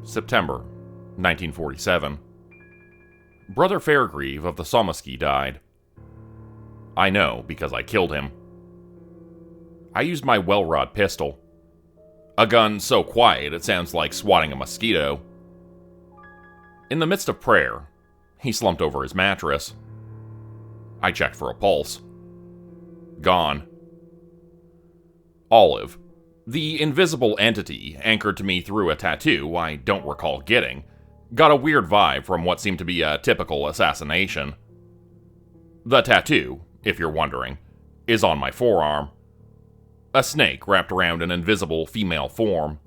September 1947. Brother Fairgrieve of the Somaski died. I know because I killed him. I used my well-rod pistol. A gun so quiet it sounds like swatting a mosquito. In the midst of prayer, he slumped over his mattress. I checked for a pulse. Gone. Olive, the invisible entity anchored to me through a tattoo I don't recall getting, got a weird vibe from what seemed to be a typical assassination. The tattoo, if you're wondering, is on my forearm. A snake wrapped around an invisible female form.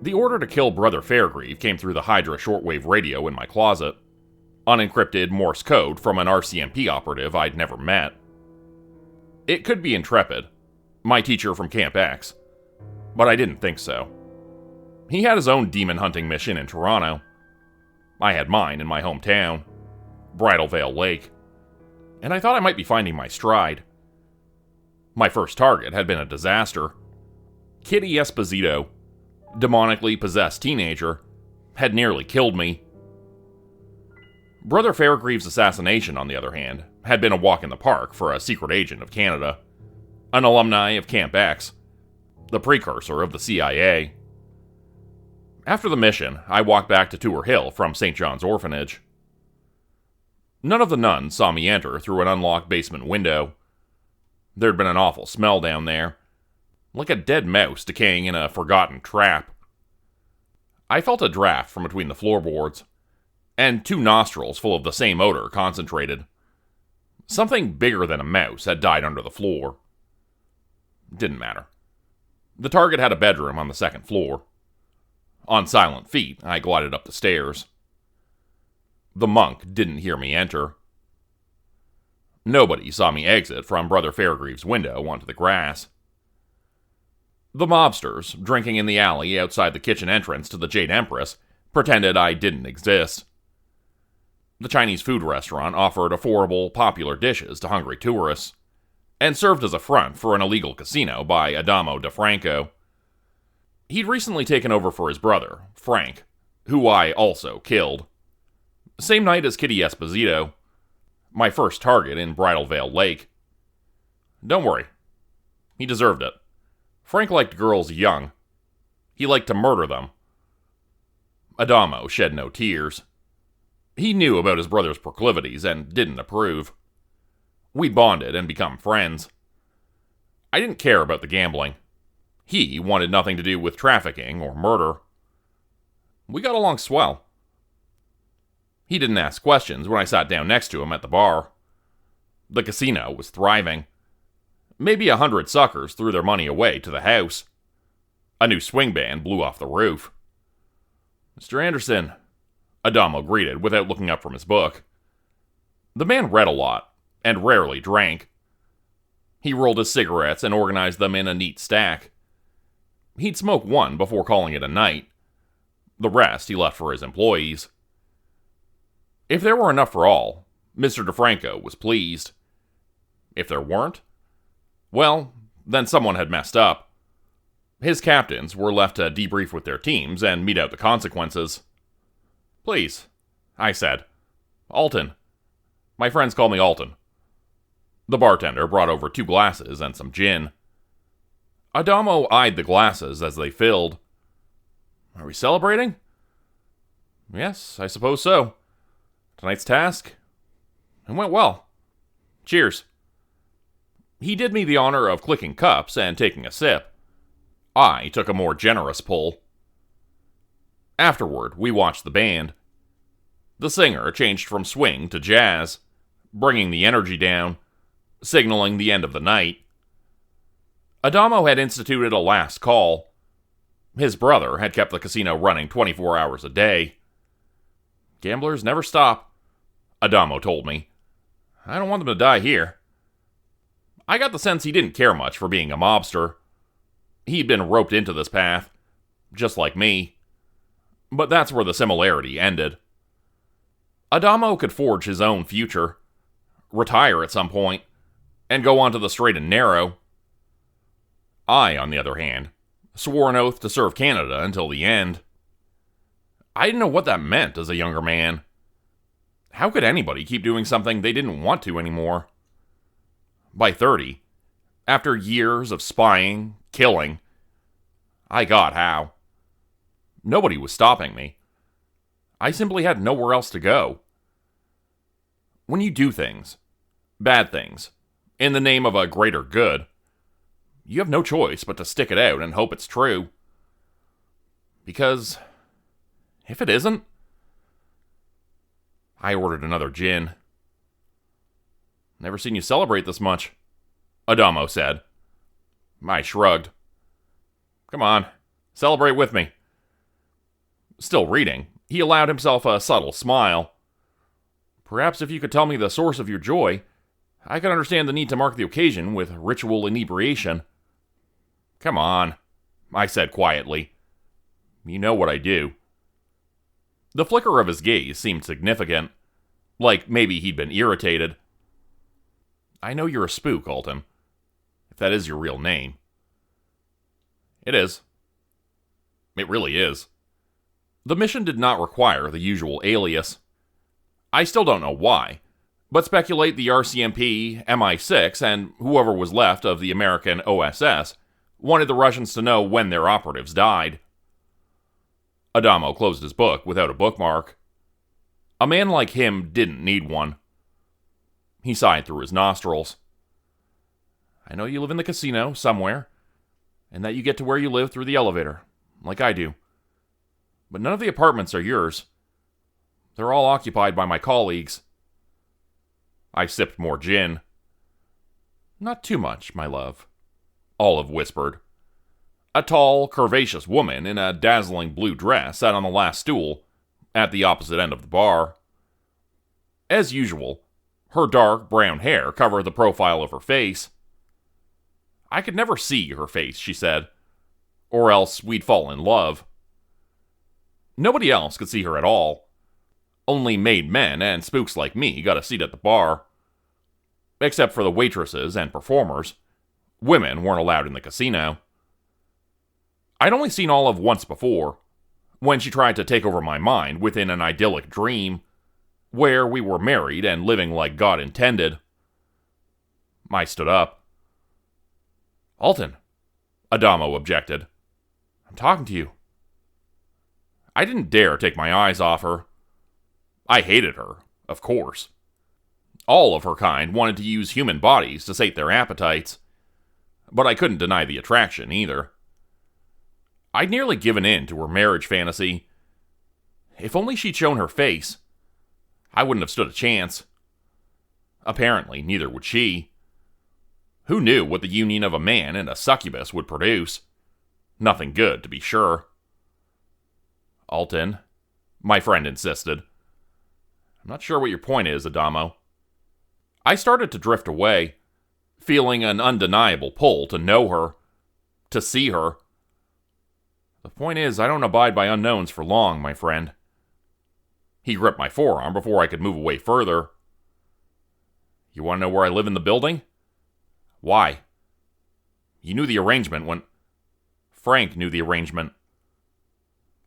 The order to kill Brother Fairgrieve came through the Hydra shortwave radio in my closet. Unencrypted Morse code from an RCMP operative I'd never met. It could be Intrepid, my teacher from Camp X, but I didn't think so. He had his own demon hunting mission in Toronto. I had mine in my hometown, Bridal Veil Lake, and I thought I might be finding my stride. My first target had been a disaster. Kitty Esposito, demonically possessed teenager, had nearly killed me. Brother Fairgrieve's assassination, on the other hand, had been a walk in the park for a secret agent of Canada, an alumni of Camp X, the precursor of the CIA. After the mission, I walked back to Tour Hill from St. John's Orphanage. None of the nuns saw me enter through an unlocked basement window. There'd been an awful smell down there, like a dead mouse decaying in a forgotten trap. I felt a draft from between the floorboards, and two nostrils full of the same odor concentrated. Something bigger than a mouse had died under the floor. Didn't matter. The target had a bedroom on the second floor. On silent feet, I glided up the stairs. The monk didn't hear me enter. Nobody saw me exit from Brother Fairgrieve's window onto the grass. The mobsters, drinking in the alley outside the kitchen entrance to the Jade Empress, pretended I didn't exist. The Chinese food restaurant offered affordable, popular dishes to hungry tourists, and served as a front for an illegal casino by Adamo DeFranco. He'd recently taken over for his brother, Frank, who I also killed. Same night as Kitty Esposito, my first target in Bridal Veil Lake. Don't worry. He deserved it. Frank liked girls young. He liked to murder them. Adamo shed no tears. He knew about his brother's proclivities and didn't approve. We bonded and become friends. I didn't care about the gambling. He wanted nothing to do with trafficking or murder. We got along swell. He didn't ask questions when I sat down next to him at the bar. The casino was thriving. Maybe 100 suckers threw their money away to the house. A new swing band blew off the roof. "Mr. Anderson," Adamo greeted without looking up from his book. The man read a lot, and rarely drank. He rolled his cigarettes and organized them in a neat stack. He'd smoke one before calling it a night. The rest he left for his employees. If there were enough for all, Mr. DeFranco was pleased. If there weren't, well, then someone had messed up. His captains were left to debrief with their teams and mete out the consequences. "Please," I said. "Alton. My friends call me Alton." The bartender brought over 2 glasses and some gin. Adamo eyed the glasses as they filled. "Are we celebrating?" "Yes, I suppose so. Tonight's task? It went well. Cheers." He did me the honor of clicking cups and taking a sip. I took a more generous pull. Afterward, we watched the band. The singer changed from swing to jazz, bringing the energy down, signaling the end of the night. Adamo had instituted a last call. His brother had kept the casino running 24 hours a day. "Gamblers never stop," Adamo told me. "I don't want them to die here." I got the sense he didn't care much for being a mobster. He'd been roped into this path, just like me. But that's where the similarity ended. Adamo could forge his own future, retire at some point, and go on to the straight and narrow. I, on the other hand, swore an oath to serve Canada until the end. I didn't know what that meant as a younger man. How could anybody keep doing something they didn't want to anymore? By 30, after years of spying, killing, I got how. Nobody was stopping me. I simply had nowhere else to go. When you do things, bad things, in the name of a greater good, you have no choice but to stick it out and hope it's true. Because if it isn't, I ordered another gin. Never seen you celebrate this much, Adamo said. I shrugged. Come on, celebrate with me. Still reading, he allowed himself a subtle smile. Perhaps if you could tell me the source of your joy, I could understand the need to mark the occasion with ritual inebriation. Come on, I said quietly. You know what I do. The flicker of his gaze seemed significant, like maybe he'd been irritated. I know you're a spook, Alton, if that is your real name. It is. It really is. The mission did not require the usual alias. I still don't know why, but speculate the RCMP, MI6, and whoever was left of the American OSS wanted the Russians to know when their operatives died. Adamo closed his book without a bookmark. A man like him didn't need one. He sighed through his nostrils. I know you live in the casino somewhere, and that you get to where you live through the elevator, like I do. But none of the apartments are yours. They're all occupied by my colleagues. I sipped more gin. Not too much, my love, Olive whispered. A tall, curvaceous woman in a dazzling blue dress sat on the last stool, at the opposite end of the bar. As usual, her dark brown hair covered the profile of her face. I could never see her face, she said, or else we'd fall in love. Nobody else could see her at all. Only made men and spooks like me got a seat at the bar. Except for the waitresses and performers, women weren't allowed in the casino. I'd only seen Olive once before, when she tried to take over my mind within an idyllic dream, where we were married and living like God intended. I stood up. Alton, Adamo objected. I'm talking to you. I didn't dare take my eyes off her. I hated her, of course. All of her kind wanted to use human bodies to sate their appetites, but I couldn't deny the attraction either. I'd nearly given in to her marriage fantasy. If only she'd shown her face, I wouldn't have stood a chance. Apparently, neither would she. Who knew what the union of a man and a succubus would produce? Nothing good, to be sure. Alton, my friend insisted. I'm not sure what your point is, Adamo. I started to drift away, feeling an undeniable pull to know her, to see her. The point is, I don't abide by unknowns for long, my friend. He gripped my forearm before I could move away further. You want to know where I live in the building? Why? You knew the arrangement when... Frank knew the arrangement.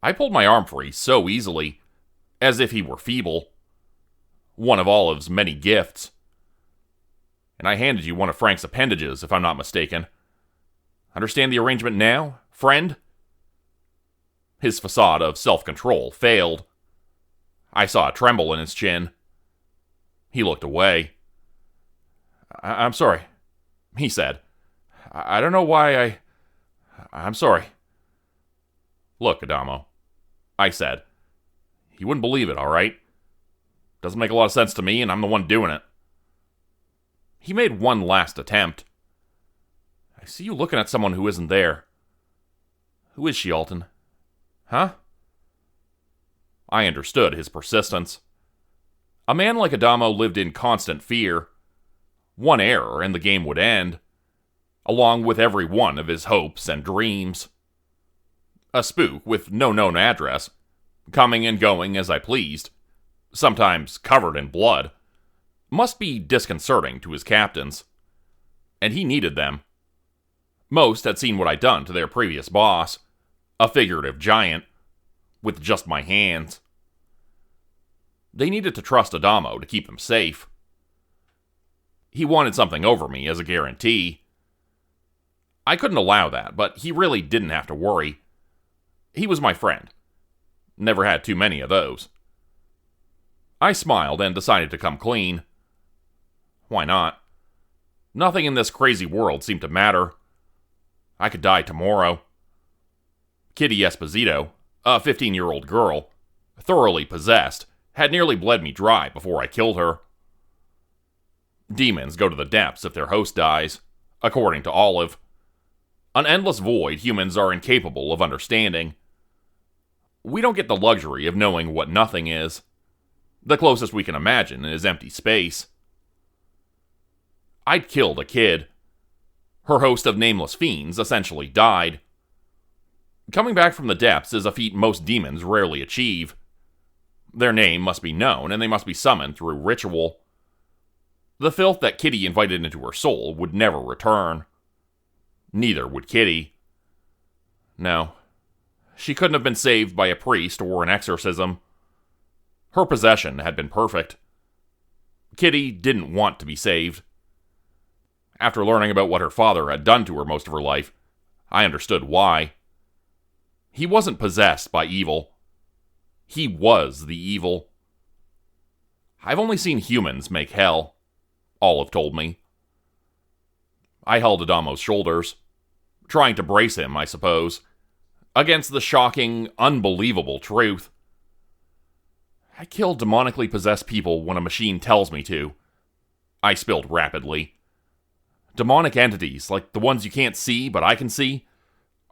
I pulled my arm free so easily, as if he were feeble. One of Olive's many gifts. And I handed you one of Frank's appendages, if I'm not mistaken. Understand the arrangement now, friend? His facade of self-control failed. I saw a tremble in his chin. He looked away. I'm sorry, he said. I don't know why I'm sorry. Look, Adamo, I said. You wouldn't believe it, all right? Doesn't make a lot of sense to me, and I'm the one doing it. He made one last attempt. I see you looking at someone who isn't there. Who is she, Alton? Huh? I understood his persistence. A man like Adamo lived in constant fear. One error and the game would end, along with every one of his hopes and dreams. A spook with no known address, coming and going as I pleased, sometimes covered in blood, must be disconcerting to his captains. And he needed them. Most had seen what I'd done to their previous boss, a figurative giant, with just my hands. They needed to trust Adamo to keep them safe. He wanted something over me as a guarantee. I couldn't allow that, but he really didn't have to worry. He was my friend. Never had too many of those. I smiled and decided to come clean. Why not? Nothing in this crazy world seemed to matter. I could die tomorrow. Kitty Esposito, a 15-year-old girl, thoroughly possessed, had nearly bled me dry before I killed her. Demons go to the depths if their host dies, according to Olive. An endless void humans are incapable of understanding. We don't get the luxury of knowing what nothing is. The closest we can imagine is empty space. I'd killed a kid. Her host of nameless fiends essentially died. Coming back from the depths is a feat most demons rarely achieve. Their name must be known, and they must be summoned through ritual. The filth that Kitty invited into her soul would never return. Neither would Kitty. No, she couldn't have been saved by a priest or an exorcism. Her possession had been perfect. Kitty didn't want to be saved. After learning about what her father had done to her most of her life, I understood why. He wasn't possessed by evil. He was the evil. I've only seen humans make hell, Olive told me. I held Adamo's shoulders, trying to brace him, I suppose, against the shocking, unbelievable truth. I kill demonically possessed people when a machine tells me to, I spilled rapidly. Demonic entities, like the ones you can't see but I can see,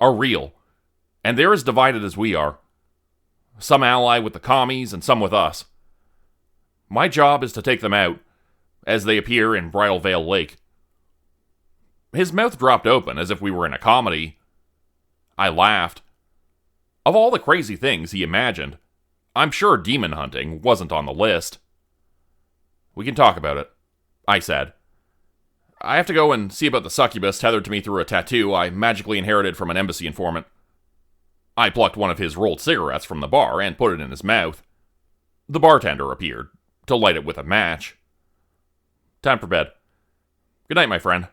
are real, and they're as divided as we are. Some ally with the commies and some with us. My job is to take them out, as they appear in Bridal Veil Lake. His mouth dropped open as if we were in a comedy. I laughed. Of all the crazy things he imagined, I'm sure demon hunting wasn't on the list. We can talk about it, I said. I have to go and see about the succubus tethered to me through a tattoo I magically inherited from an embassy informant. I plucked one of his rolled cigarettes from the bar and put it in his mouth. The bartender appeared, to light it with a match. Time for bed. Good night, my friend.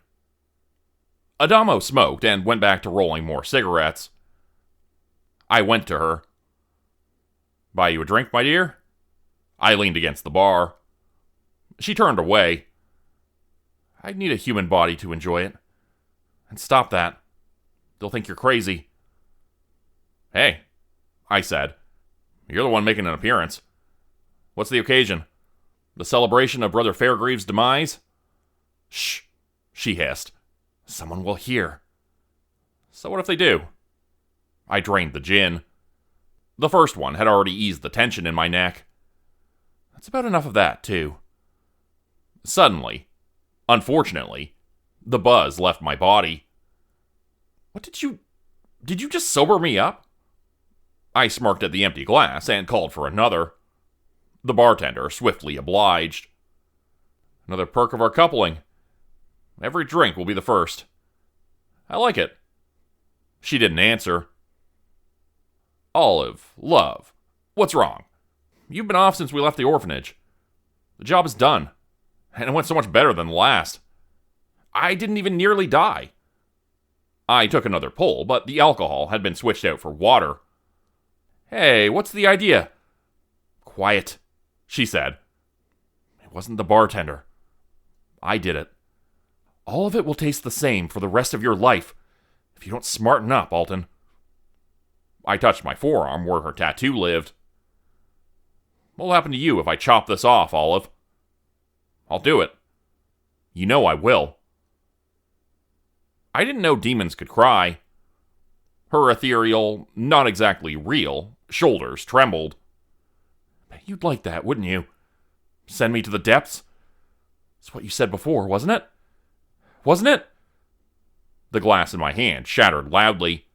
Adamo smoked and went back to rolling more cigarettes. I went to her. Buy you a drink, my dear? I leaned against the bar. She turned away. I'd need a human body to enjoy it. And stop that. They'll think you're crazy. Hey, I said. You're the one making an appearance. What's the occasion? The celebration of Brother Fairgreaves' demise? Shh, she hissed. Someone will hear. So what if they do? I drained the gin. The first one had already eased the tension in my neck. That's about enough of that, too. Suddenly, unfortunately, the buzz left my body. What did you just sober me up? I smirked at the empty glass and called for another. The bartender swiftly obliged. Another perk of our coupling. Every drink will be the first. I like it. She didn't answer. Olive, love, what's wrong? You've been off since we left the orphanage. The job is done, and it went so much better than the last. I didn't even nearly die. I took another pull, but the alcohol had been switched out for water. Hey, what's the idea? Quiet, she said. It wasn't the bartender. I did it. All of it will taste the same for the rest of your life if you don't smarten up, Alton. I touched my forearm where her tattoo lived. What'll happen to you if I chop this off, Olive? I'll do it. You know I will. I didn't know demons could cry. Her ethereal, not exactly real, shoulders trembled. You'd like that, wouldn't you? Send me to the depths? That's what you said before, wasn't it? Wasn't it? The glass in my hand shattered loudly,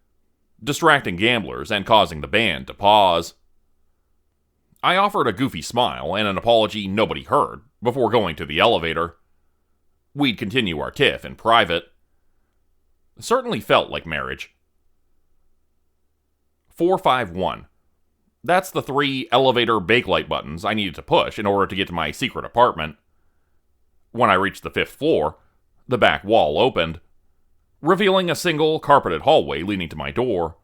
distracting gamblers and causing the band to pause. I offered a goofy smile and an apology nobody heard before going to the elevator. We'd continue our tiff in private. It certainly felt like marriage. 451. That's the 3 elevator bakelite buttons I needed to push in order to get to my secret apartment. When I reached the 5th floor, the back wall opened, revealing a single carpeted hallway leading to my door.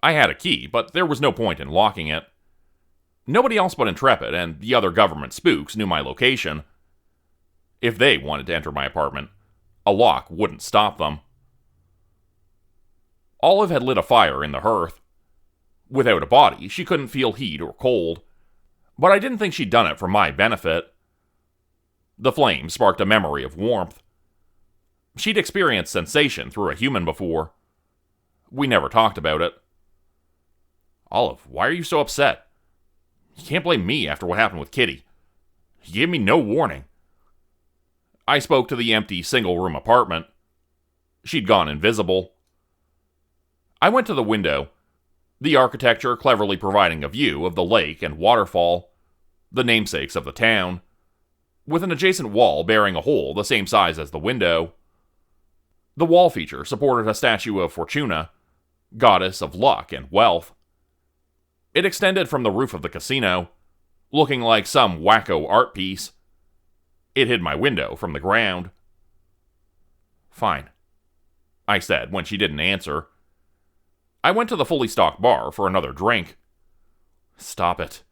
I had a key, but there was no point in locking it. Nobody else but Intrepid and the other government spooks knew my location. If they wanted to enter my apartment, a lock wouldn't stop them. Olive had lit a fire in the hearth. Without a body, she couldn't feel heat or cold, but I didn't think she'd done it for my benefit. The flame sparked a memory of warmth. She'd experienced sensation through a human before. We never talked about it. Olive, why are you so upset? You can't blame me after what happened with Kitty. You gave me no warning. I spoke to the empty single-room apartment. She'd gone invisible. I went to the window, the architecture cleverly providing a view of the lake and waterfall, the namesakes of the town, with an adjacent wall bearing a hole the same size as the window. The wall feature supported a statue of Fortuna, goddess of luck and wealth. It extended from the roof of the casino, looking like some wacko art piece. It hid my window from the ground. Fine, I said when she didn't answer. I went to the fully stocked bar for another drink. Stop it,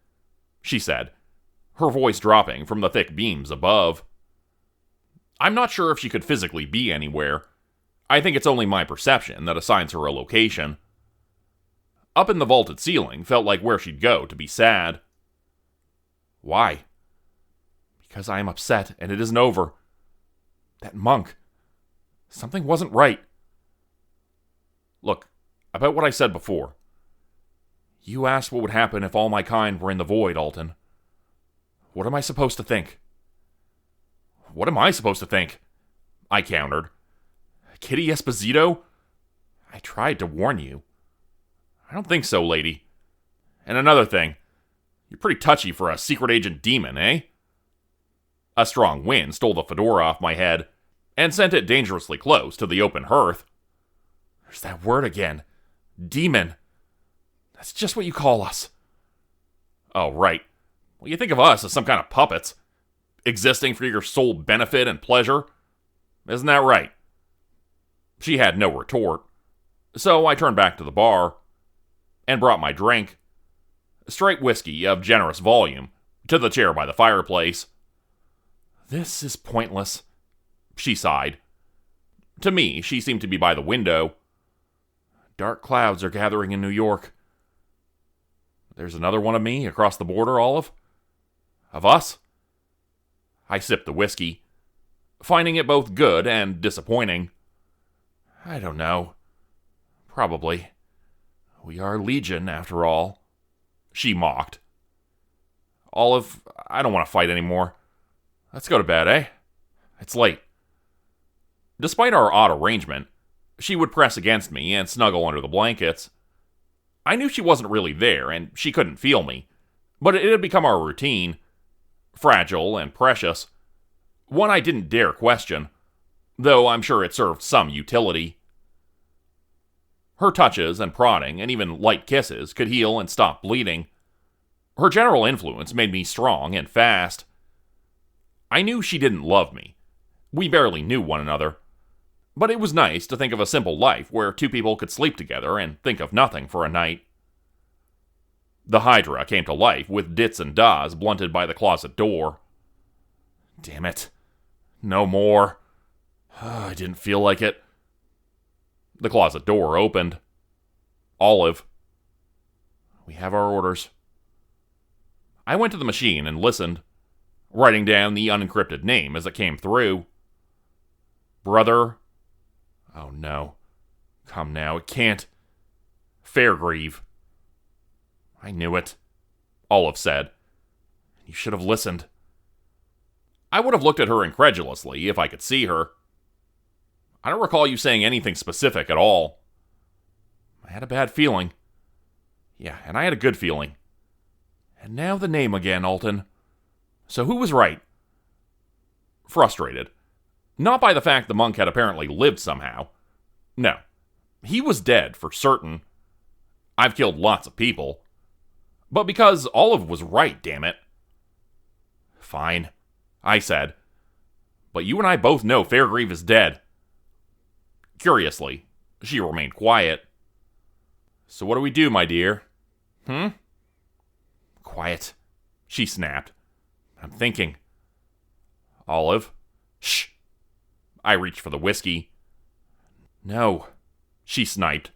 she said, her voice dropping from the thick beams above. I'm not sure if she could physically be anywhere. I think it's only my perception that assigns her a location. Up in the vaulted ceiling felt like where she'd go to be sad. Why? Because I am upset and it isn't over. That monk. Something wasn't right. Look, about what I said before. You asked what would happen if all my kind were in the void, Alton. What am I supposed to think? What am I supposed to think? I countered. Kitty Esposito? I tried to warn you. I don't think so, lady. And another thing. You're pretty touchy for a secret agent demon, eh? A strong wind stole the fedora off my head and sent it dangerously close to the open hearth. There's that word again. Demon. That's just what you call us. Oh, right. Well, you think of us as some kind of puppets, existing for your sole benefit and pleasure. Isn't that right? She had no retort, so I turned back to the bar and brought my drink, straight whiskey of generous volume, to the chair by the fireplace. This is pointless, she sighed. To me, she seemed to be by the window. Dark clouds are gathering in New York. There's another one of me across the border, Olive? Of us? I sipped the whiskey, finding it both good and disappointing. I don't know. Probably. We are Legion, after all. She mocked. Olive, I don't want to fight anymore. Let's go to bed, eh? It's late. Despite our odd arrangement, she would press against me and snuggle under the blankets. I knew she wasn't really there, and she couldn't feel me, but it had become our routine. Fragile and precious. One I didn't dare question, though I'm sure it served some utility. Her touches and prodding, and even light kisses, could heal and stop bleeding. Her general influence made me strong and fast. I knew she didn't love me. We barely knew one another. But it was nice to think of a simple life where two people could sleep together and think of nothing for a night. The Hydra came to life with dits and dahs blunted by the closet door. Damn it. No more. I didn't feel like it. The closet door opened. Olive. We have our orders. I went to the machine and listened, writing down the unencrypted name as it came through. Brother. Oh no. Come now, it can't. Fairgrieve. I knew it, Olive said. You should have listened. I would have looked at her incredulously if I could see her. I don't recall you saying anything specific at all. I had a bad feeling. Yeah, and I had a good feeling. And now the name again, Alton. So who was right? Frustrated. Not by the fact the monk had apparently lived somehow. No. He was dead, for certain. I've killed lots of people. but because Olive was right, damn it. Fine, I said. But you and I both know Fairgrieve is dead. Curiously, she remained quiet. So what do we do, my dear? Quiet, she snapped. I'm thinking. Olive. Shh. I reached for the whiskey. No, she sniped.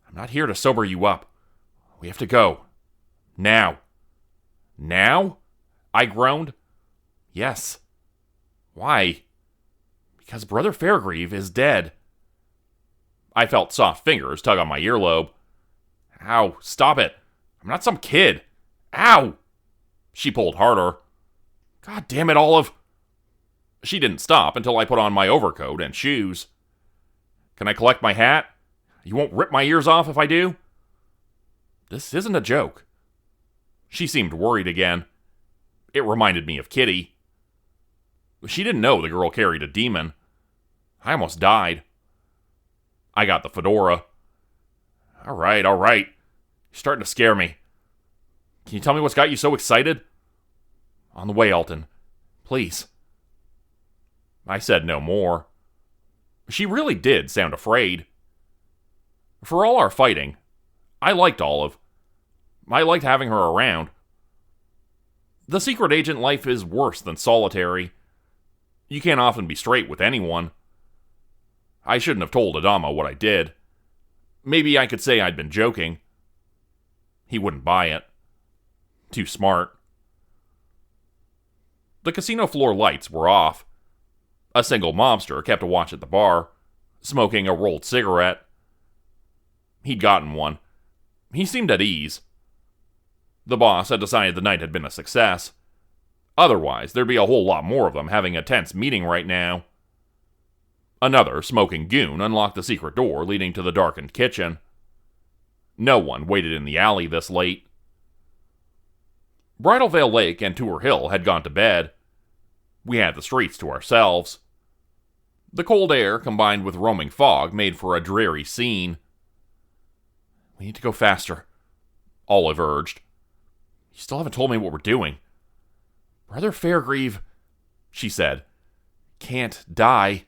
I'm not here to sober you up. We have to go. Now. Now? I groaned. Yes. Why? Because Brother Fairgrieve is dead. I felt soft fingers tug on my earlobe. Ow, stop it. I'm not some kid. Ow! She pulled harder. God damn it, Olive. She didn't stop until I put on my overcoat and shoes. Can I collect my hat? You won't rip my ears off if I do? This isn't a joke. She seemed worried again. It reminded me of Kitty. She didn't know the girl carried a demon. I almost died. I got the fedora. All right. You're starting to scare me. Can you tell me what's got you so excited? On the way, Alton. Please. I said no more. She really did sound afraid. For all our fighting, I liked Olive. I liked having her around. The secret agent life is worse than solitary. You can't often be straight with anyone. I shouldn't have told Adamo what I did. Maybe I could say I'd been joking. He wouldn't buy it. Too smart. The casino floor lights were off. A single mobster kept a watch at the bar, smoking a rolled cigarette. He'd gotten one. He seemed at ease. The boss had decided the night had been a success. Otherwise, there'd be a whole lot more of them having a tense meeting right now. Another smoking goon unlocked the secret door leading to the darkened kitchen. No one waited in the alley this late. Bridal Veil Lake and Tour Hill had gone to bed. We had the streets to ourselves. The cold air combined with roaming fog made for a dreary scene. We need to go faster, Olive urged. You still haven't told me what we're doing. Brother Fairgrieve, she said, can't die.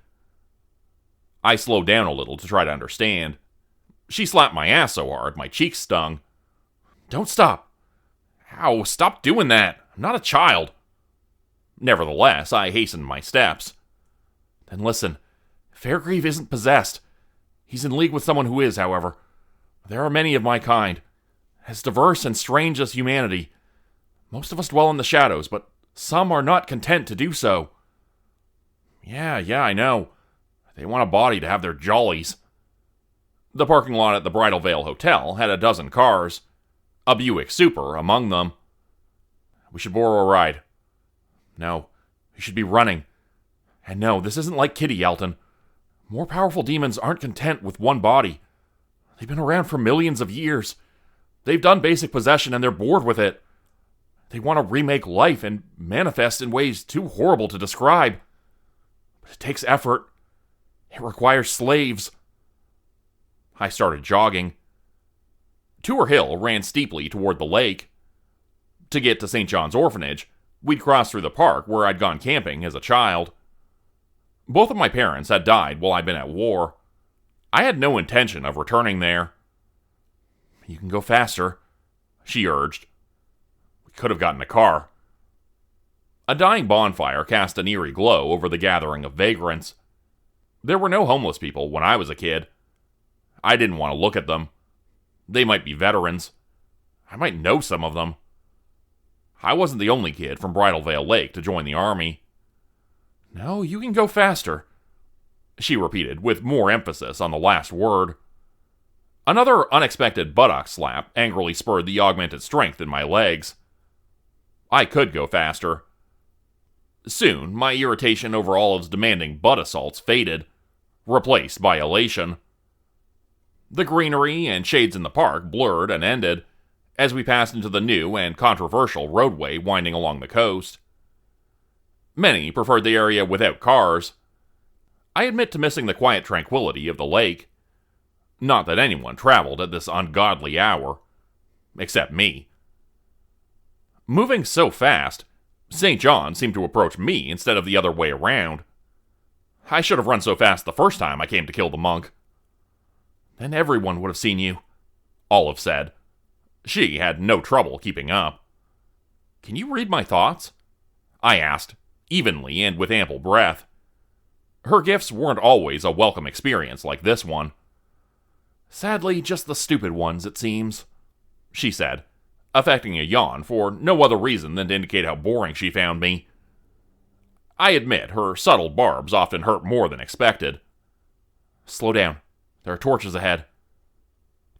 I slowed down a little to try to understand. She slapped my ass so hard my cheeks stung. Don't stop. Ow, stop doing that. I'm not a child. Nevertheless, I hastened my steps. Then listen, Fairgrieve isn't possessed. He's in league with someone who is, however. There are many of my kind. As diverse and strange as humanity. Most of us dwell in the shadows, but some are not content to do so. Yeah, I know. They want a body to have their jollies. The parking lot at the Bridal Veil Hotel had a dozen cars, a Buick Super among them. We should borrow a ride. No, we should be running. And no, this isn't like Kitty, Alton. More powerful demons aren't content with one body. They've been around for millions of years. They've done basic possession and they're bored with it. They want to remake life and manifest in ways too horrible to describe. But it takes effort. It requires slaves. I started jogging. Tour Hill ran steeply toward the lake. To get to St. John's Orphanage, we'd cross through the park where I'd gone camping as a child. Both of my parents had died while I'd been at war. I had no intention of returning there. You can go faster, she urged. We could have gotten a car. A dying bonfire cast an eerie glow over the gathering of vagrants. There were no homeless people when I was a kid. I didn't want to look at them. They might be veterans. I might know some of them. I wasn't the only kid from Bridal Veil Lake to join the army. No, you can go faster, she repeated with more emphasis on the last word. Another unexpected buttock slap angrily spurred the augmented strength in my legs. I could go faster. Soon, my irritation over Olive's demanding butt assaults faded, replaced by elation. The greenery and shades in the park blurred and ended as we passed into the new and controversial roadway winding along the coast. Many preferred the area without cars. I admit to missing the quiet tranquility of the lake. Not that anyone traveled at this ungodly hour. Except me. Moving so fast, St. John seemed to approach me instead of the other way around. I should have run so fast the first time I came to kill the monk. Then everyone would have seen you, Olive said. She had no trouble keeping up. Can you read my thoughts? I asked, evenly and with ample breath. Her gifts weren't always a welcome experience like this one. Sadly, just the stupid ones, it seems, she said, affecting a yawn for no other reason than to indicate how boring she found me. I admit her subtle barbs often hurt more than expected. Slow down. There are torches ahead.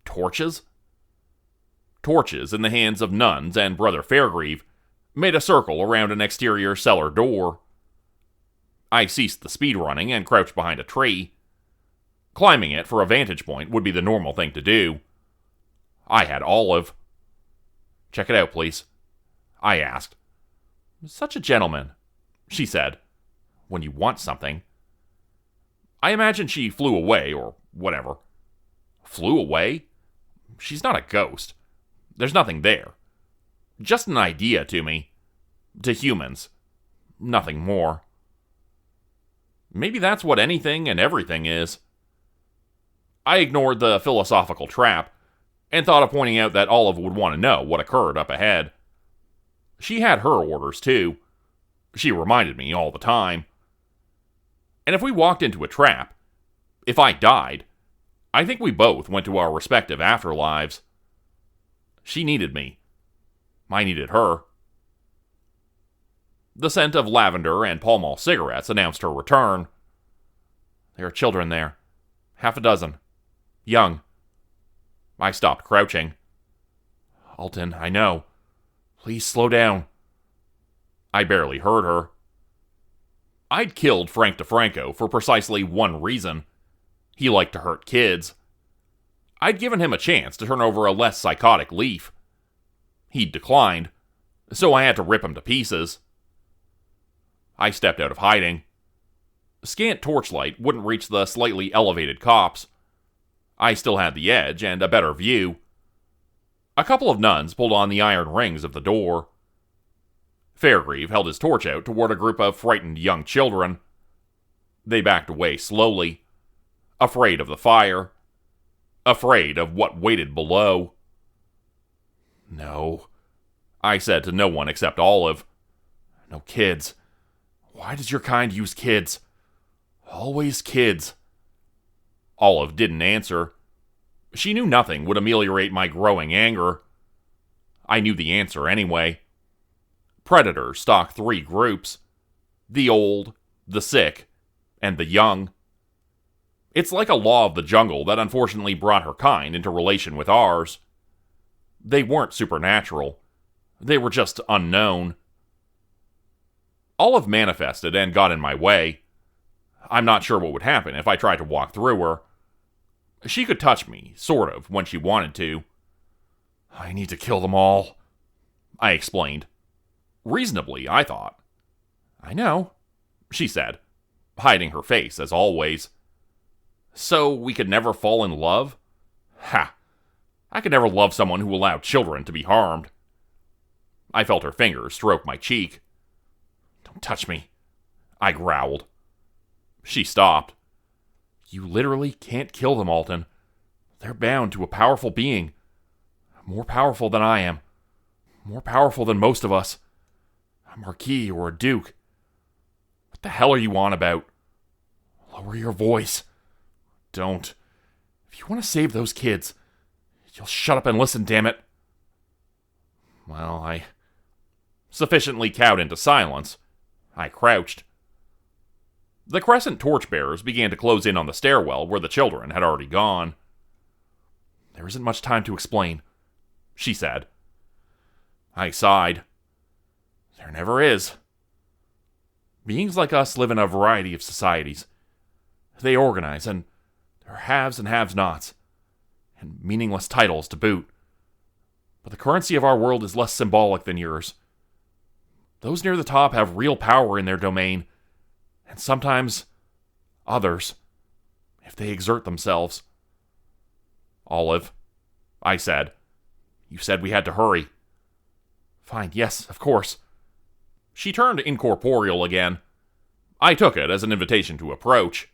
Torches? Torches in the hands of nuns and Brother Fairgrieve made a circle around an exterior cellar door. I ceased the speed running and crouched behind a tree. Climbing it for a vantage point would be the normal thing to do. I had Olive. Check it out, please, I asked. Such a gentleman, she said, when you want something. I imagine she flew away, or whatever. Flew away? She's not a ghost. There's nothing there. Just an idea to me. To humans. Nothing more. Maybe that's what anything and everything is. I ignored the philosophical trap and thought of pointing out that Olive would want to know what occurred up ahead. She had her orders, too. She reminded me all the time. And if we walked into a trap, if I died, I think we both went to our respective afterlives. She needed me. I needed her. The scent of lavender and Pall Mall cigarettes announced her return. There are children there. 6. Young. I stopped crouching. Alton, I know. Please slow down. I barely heard her. I'd killed Frank DeFranco for precisely one reason. He liked to hurt kids. I'd given him a chance to turn over a less psychotic leaf. He'd declined, so I had to rip him to pieces. I stepped out of hiding. Scant torchlight wouldn't reach the slightly elevated cops. I still had the edge and a better view. A couple of nuns pulled on the iron rings of the door. Fairgrieve held his torch out toward a group of frightened young children. They backed away slowly, afraid of the fire, afraid of what waited below. No, I said to no one except Olive. No kids. Why does your kind use kids? Always kids. Olive didn't answer. She knew nothing would ameliorate my growing anger. I knew the answer anyway. Predators stalk 3 groups: the old, the sick, and the young. It's like a law of the jungle that unfortunately brought her kind into relation with ours. They weren't supernatural. They were just unknown. Olive manifested and got in my way. I'm not sure what would happen if I tried to walk through her. She could touch me, sort of, when she wanted to. I need to kill them all, I explained. Reasonably, I thought. I know, she said, hiding her face as always. So we could never fall in love? Ha! I could never love someone who allowed children to be harmed. I felt her fingers stroke my cheek. Don't touch me, I growled. She stopped. You literally can't kill them, Alton. They're bound to a powerful being. More powerful than I am. More powerful than most of us. A marquis or a duke. What the hell are you on about? Lower your voice. Don't. If you want to save those kids, you'll shut up and listen, damn it. Well, I sufficiently cowed into silence. I crouched. The crescent torchbearers began to close in on the stairwell where the children had already gone. There isn't much time to explain, she said. I sighed. There never is. Beings like us live in a variety of societies. They organize, and there are haves and have-nots, and meaningless titles to boot. But the currency of our world is less symbolic than yours. Those near the top have real power in their domain, and sometimes others, if they exert themselves. Olive, I said. You said we had to hurry. Fine, yes, of course. She turned incorporeal again. I took it as an invitation to approach.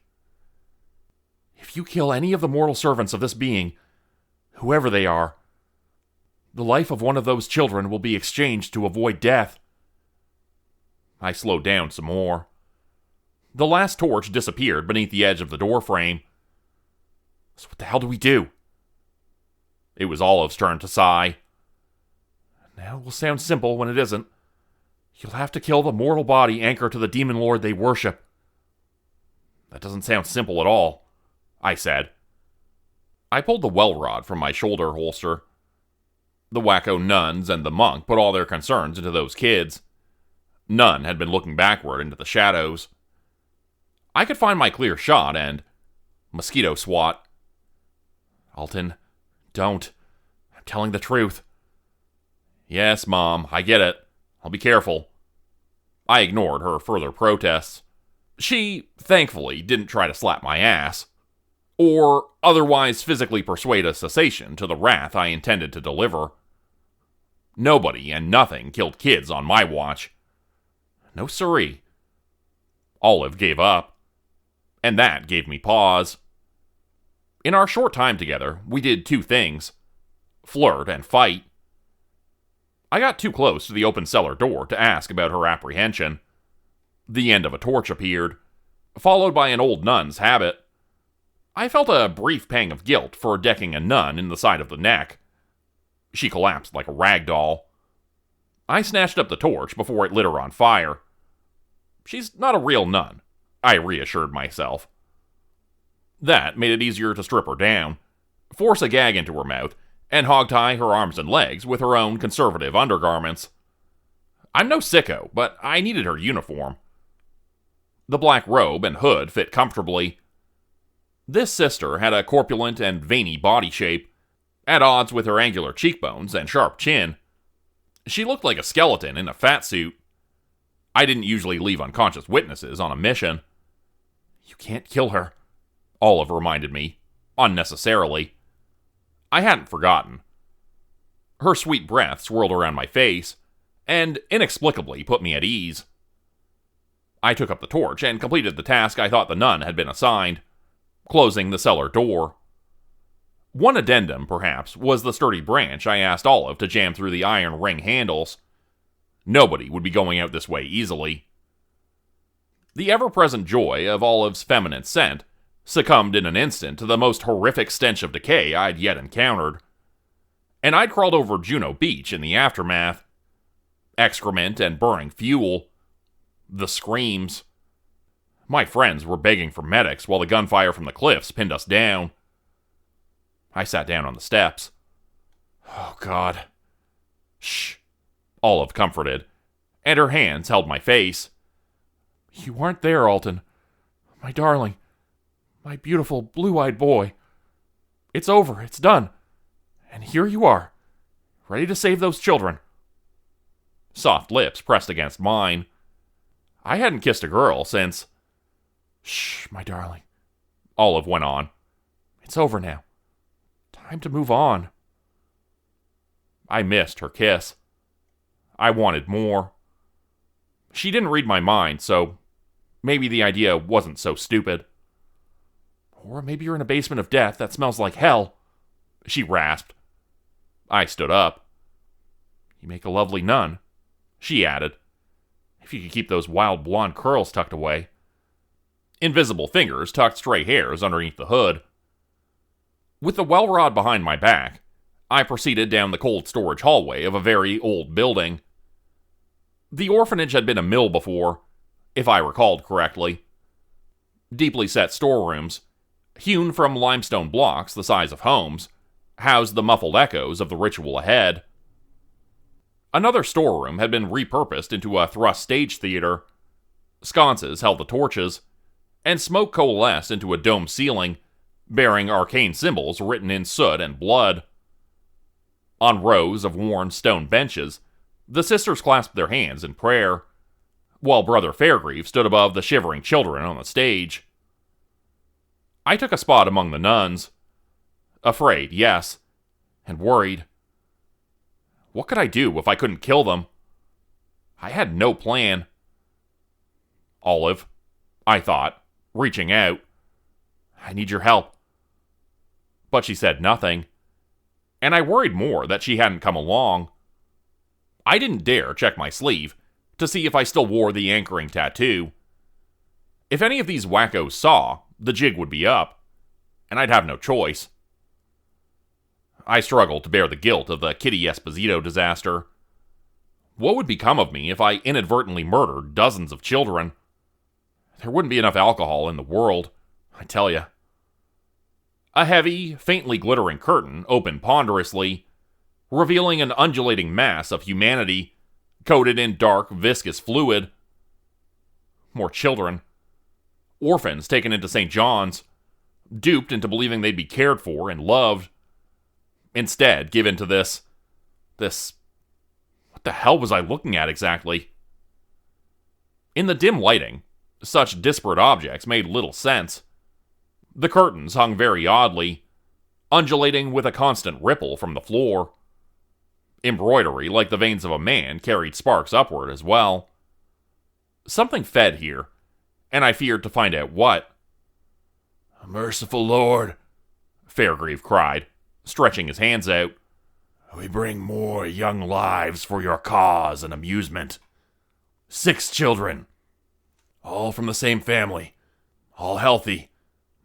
If you kill any of the mortal servants of this being, whoever they are, the life of one of those children will be exchanged to avoid death. I slowed down some more. The last torch disappeared beneath the edge of the doorframe. So what the hell do we do? It was Olive's turn to sigh. Now it will sound simple when it isn't. You'll have to kill the mortal body anchored to the demon lord they worship. That doesn't sound simple at all, I said. I pulled the well rod from my shoulder holster. The wacko nuns and the monk put all their concerns into those kids. None had been looking backward into the shadows. I could find my clear shot and... mosquito swat. Alton, don't. I'm telling the truth. Yes, Mom, I get it. I'll be careful. I ignored her further protests. She, thankfully, didn't try to slap my ass, or otherwise physically persuade a cessation to the wrath I intended to deliver. Nobody and nothing killed kids on my watch. No siree. Olive gave up, and that gave me pause. In our short time together, we did two things: flirt and fight. I got too close to the open cellar door to ask about her apprehension. The end of a torch appeared, followed by an old nun's habit. I felt a brief pang of guilt for decking a nun in the side of the neck. She collapsed like a rag doll. I snatched up the torch before it lit her on fire. She's not a real nun, I reassured myself. That made it easier to strip her down, force a gag into her mouth, and hogtie her arms and legs with her own conservative undergarments. I'm no sicko, but I needed her uniform. The black robe and hood fit comfortably. This sister had a corpulent and veiny body shape, at odds with her angular cheekbones and sharp chin. She looked like a skeleton in a fat suit. I didn't usually leave unconscious witnesses on a mission. You can't kill her, Olive reminded me, unnecessarily. I hadn't forgotten. Her sweet breath swirled around my face, and inexplicably put me at ease. I took up the torch and completed the task I thought the nun had been assigned, closing the cellar door. One addendum, perhaps, was the sturdy branch I asked Olive to jam through the iron ring handles. Nobody would be going out this way easily. The ever-present joy of Olive's feminine scent succumbed in an instant to the most horrific stench of decay I'd yet encountered. And I'd crawled over Juno Beach in the aftermath. Excrement and burning fuel. The screams. My friends were begging for medics while the gunfire from the cliffs pinned us down. I sat down on the steps. Oh, God. Shh, Olive comforted, and her hands held my face. You aren't there, Alton. My darling. My beautiful, blue-eyed boy. It's over. It's done. And here you are, ready to save those children. Soft lips pressed against mine. I hadn't kissed a girl since... Shh, my darling, Olive went on. It's over now. Time to move on. I missed her kiss. I wanted more. She didn't read my mind, so maybe the idea wasn't so stupid. Or maybe you're in a basement of death that smells like hell, she rasped. I stood up. You make a lovely nun, she added. If you could keep those wild blonde curls tucked away. Invisible fingers tucked stray hairs underneath the hood. With the well rod behind my back, I proceeded down the cold storage hallway of a very old building. The orphanage had been a mill before, if I recalled correctly. Deeply set storerooms, hewn from limestone blocks the size of homes, housed the muffled echoes of the ritual ahead. Another storeroom had been repurposed into a thrust stage theater. Sconces held the torches, and smoke coalesced into a dome ceiling, bearing arcane symbols written in soot and blood. On rows of worn stone benches, the sisters clasped their hands in prayer, while Brother Fairgrieve stood above the shivering children on the stage. I took a spot among the nuns. Afraid, yes, and worried. What could I do if I couldn't kill them? I had no plan. Olive, I thought, reaching out. I need your help. But she said nothing, and I worried more that she hadn't come along. I didn't dare check my sleeve to see if I still wore the anchoring tattoo. If any of these wackos saw, the jig would be up, and I'd have no choice. I struggled to bear the guilt of the Kitty Esposito disaster. What would become of me if I inadvertently murdered dozens of children? There wouldn't be enough alcohol in the world, I tell you. A heavy, faintly glittering curtain opened ponderously, revealing an undulating mass of humanity, coated in dark, viscous fluid. More children. Orphans taken into St. John's, duped into believing they'd be cared for and loved. Instead, given to this... What the hell was I looking at exactly? In the dim lighting, such disparate objects made little sense. The curtains hung very oddly, undulating with a constant ripple from the floor. Embroidery, like the veins of a man, carried sparks upward as well. Something fed here, and I feared to find out what. Merciful Lord, Fairgrieve cried, stretching his hands out. We bring more young lives for your cause and amusement. 6 children, all from the same family, all healthy,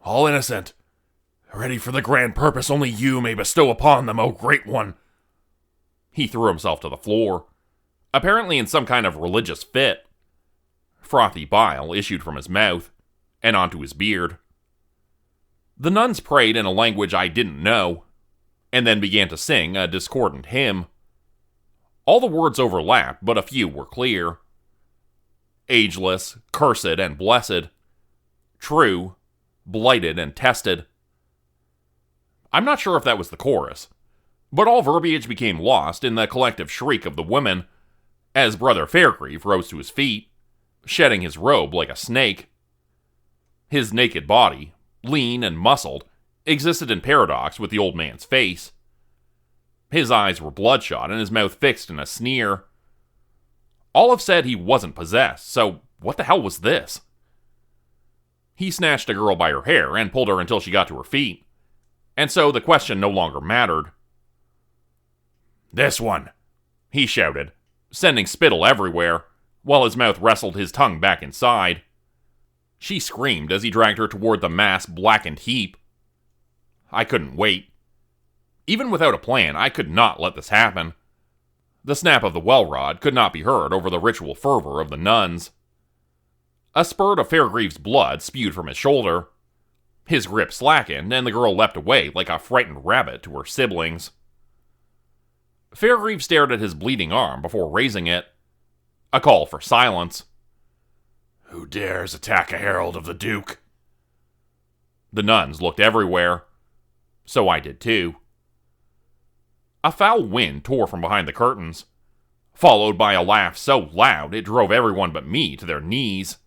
all innocent, ready for the grand purpose only you may bestow upon them, O Great One. He threw himself to the floor, apparently in some kind of religious fit. Frothy bile issued from his mouth and onto his beard. The nuns prayed in a language I didn't know, and then began to sing a discordant hymn. All the words overlapped, but a few were clear. Ageless, cursed, and blessed. True, blighted, and tested. I'm not sure if that was the chorus, but all verbiage became lost in the collective shriek of the women as Brother Fairgrieve rose to his feet, shedding his robe like a snake. His naked body, lean and muscled, existed in paradox with the old man's face. His eyes were bloodshot and his mouth fixed in a sneer. Olive said he wasn't possessed, so what the hell was this? He snatched a girl by her hair and pulled her until she got to her feet, and so the question no longer mattered. This one, he shouted, sending spittle everywhere, while his mouth wrestled his tongue back inside. She screamed as he dragged her toward the mass-blackened heap. I couldn't wait. Even without a plan, I could not let this happen. The snap of the well rod could not be heard over the ritual fervor of the nuns. A spurt of Fairgrieve's blood spewed from his shoulder. His grip slackened, and the girl leapt away like a frightened rabbit to her siblings. Fairgrieve stared at his bleeding arm before raising it. A call for silence. Who dares attack a herald of the Duke? The nuns looked everywhere. So I did too. A foul wind tore from behind the curtains, followed by a laugh so loud it drove everyone but me to their knees.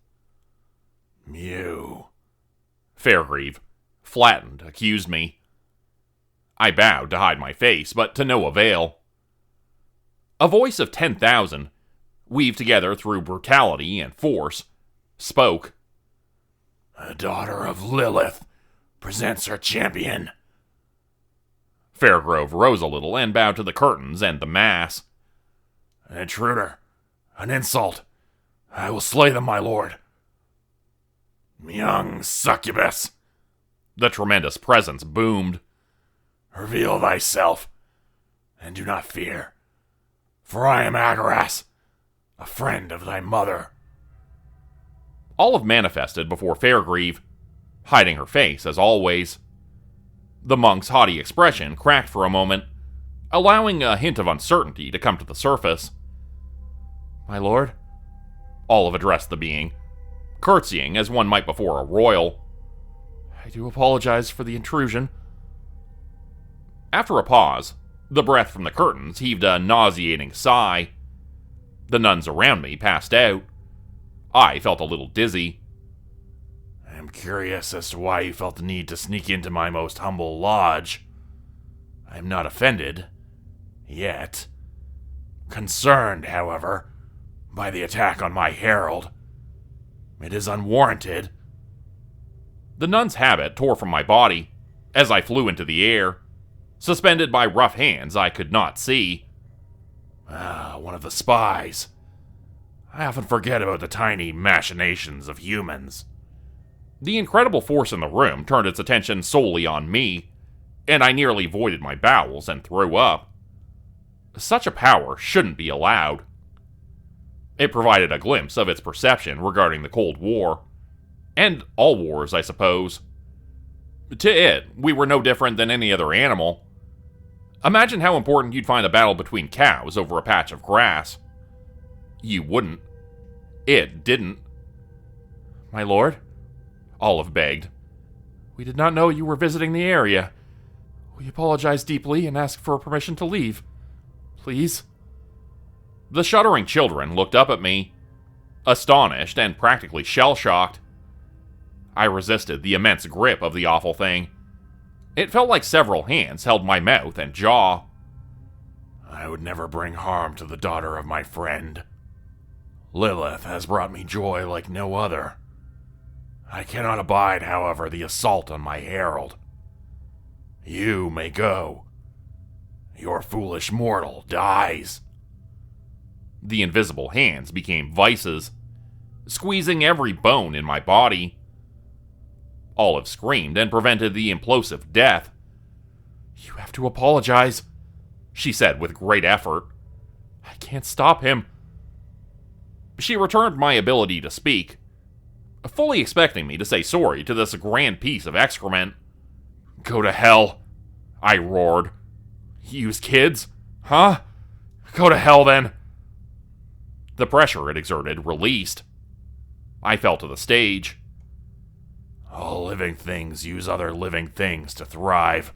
You, Fairgrieve, flattened, accused me. I bowed to hide my face, but to no avail. A voice of 10,000, weaved together through brutality and force, spoke. A daughter of Lilith presents her champion. Fairgrove rose a little and bowed to the curtains and the mass. An intruder, an insult. I will slay them, my lord. Young succubus, the tremendous presence boomed. Reveal thyself, and do not fear, for I am Agaras, a friend of thy mother. Olive manifested before Fairgrieve, hiding her face as always. The monk's haughty expression cracked for a moment, allowing a hint of uncertainty to come to the surface. My lord? Olive addressed the being, curtsying as one might before a royal. I do apologize for the intrusion. After a pause, the breath from the curtains heaved a nauseating sigh. The nuns around me passed out. I felt a little dizzy. I am curious as to why you felt the need to sneak into my most humble lodge. I am not offended. Yet. Concerned, however, by the attack on my herald. It is unwarranted. The nun's habit tore from my body as I flew into the air, suspended by rough hands I could not see. One of the spies. I often forget about the tiny machinations of humans. The incredible force in the room turned its attention solely on me, and I nearly voided my bowels and threw up. Such a power shouldn't be allowed. It provided a glimpse of its perception regarding the Cold War, and all wars, I suppose. To it, we were no different than any other animal. Imagine how important you'd find a battle between cows over a patch of grass. You wouldn't. It didn't. My lord, Olive begged. we did not know you were visiting the area. We apologize deeply and ask for permission to leave. Please? The shuddering children looked up at me, astonished and practically shell-shocked. I resisted the immense grip of the awful thing. It felt like several hands held my mouth and jaw. I would never bring harm to the daughter of my friend. Lilith has brought me joy like no other. I cannot abide, however, the assault on my herald. You may go. Your foolish mortal dies. The invisible hands became vices, squeezing every bone in my body. Olive screamed and prevented the implosive death. You have to apologize, she said with great effort. I can't stop him. She returned my ability to speak, fully expecting me to say sorry to this grand piece of excrement. Go to hell, I roared. Use kids? Huh? Go to hell then. The pressure it exerted released. I fell to the stage. All living things use other living things to thrive,